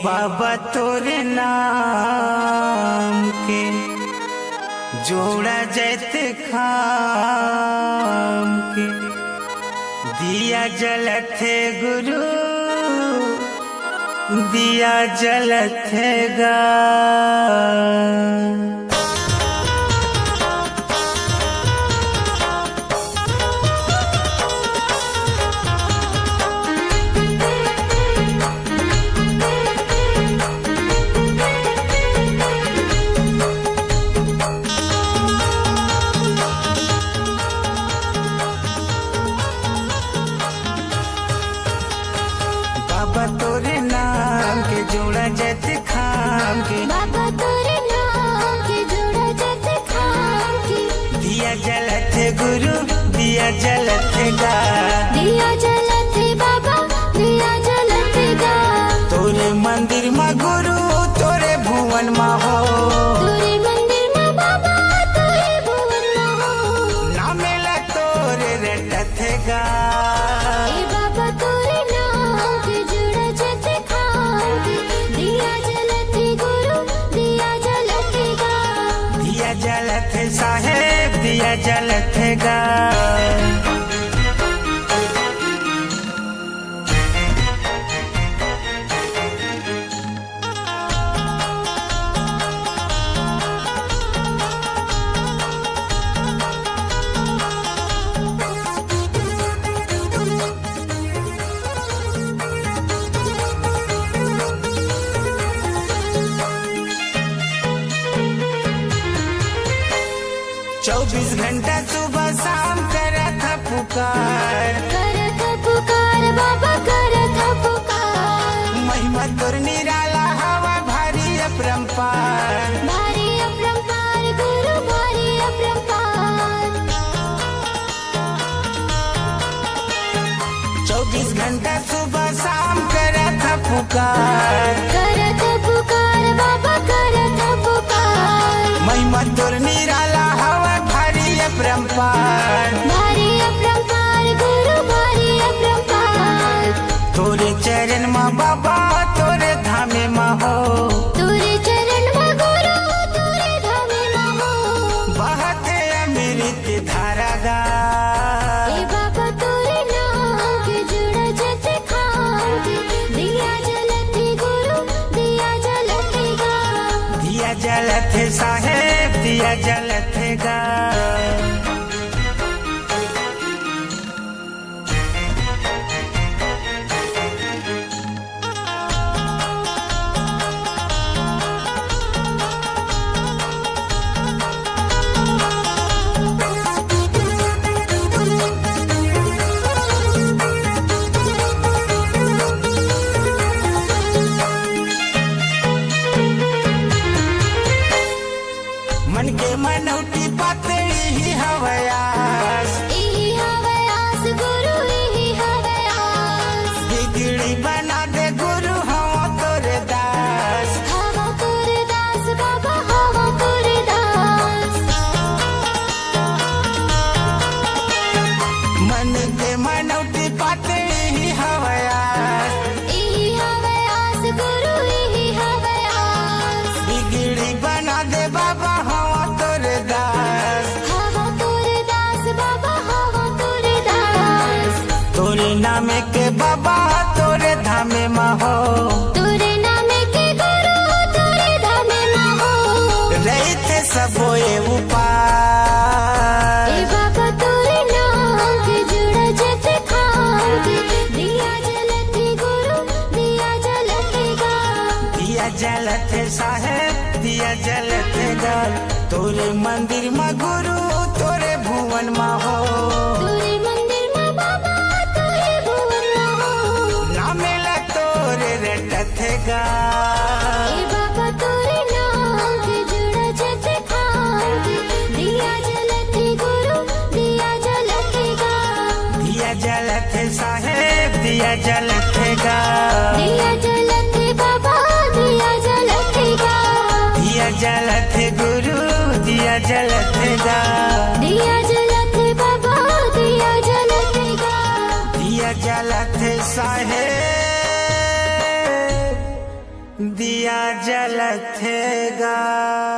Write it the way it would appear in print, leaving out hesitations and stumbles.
बाबा तोरे नाम के जोड़ा जैते खाम के दिया जलते गुरु दिया जलते गा। बाबा तोरे नाम के जोड़ा जैते खाम के बाबा तोरे नाम के जोड़ा जैते खाम के दिया जलते गुरु दिया जलते गा। दिया जलते बाबा दिया जलते गा। तोरे मंदिर में गुरु तोरे भुवन में हो तोरे मंदिर में बाबा तोरे भुवन में हो ना मिला तोरे रटते गा। ए बाबा तोरे नाम के जोड़ा जैते खाम के दिया जलते गुरु दिया जलते गा। दिया जलते साहेब दिया जलते गा। चौबीस घंटा सुबह शाम करत पुकार करत पुकार बाबा करत पुकार। महिमा तोर निराला हवा भारी अपरंपार भारी अपरंपार गुरु भारी अपरंपार। 24 घंटा सुबह शाम करत पुकार करत पुकार बाबा करत पुकार। महिमा तोर निराला हवा भारी अपरंपार भारी अपरंपार गुरु भारी अपरंपार। तोरे चरण में बाबा तोरे धामे में हो तोरे चरण में गुरु तोरे धामे में हो बहते अमृत धारा गा। ए बाबा तोरे नाम के जोड़ा जैते खाम के दिया जलते गुरु दिया जलते गा। दिया जलते साहेब दिया जलते गा। मन के मनौती पाते ही हवयास इही हवयास गुरु इही हवयास। बिगड़ी बना दे गुरु हवा तोरे दास। हवा तोरे दास बाबा हवा तोरे दास। मन के मनौती पाते ही हवयास इही हवयास गुरु इही हवयास। बिगड़ी बना दे बाबा हवा तोरे दास। हवा तोरे दास बाबा हवा तोरे दास। तोरे नामे के बाबा तोरे धामे में हो तोरे नामे के गुरु तोरे धामे में हो रहते सबोए उपाय। ए बाबा तोरे नाम के जोड़ा जैते खाम के दिया जलते गुरु दिया जलते गा। दिया जलते साहेब दिया जलते गा। तोरे मंदिर में गुरु तोरे भुवन में हो तोरे मंदिर में बाबा तोरे भुवन में हो ना मिला तोरे रटते गा। ए बाबा तोरे नाम के जोड़ा जैते खाम के दिया जलते गुरु दिया जलते गा। दिया जलते साहेब दिया जलते गा। दिया जलते बाबा दिया जलते गा। दिया जलते गुरु दिया जलते गा। दिया जलते बाबा दिया जलते गा। दिया जलते साहेब जलत है गा।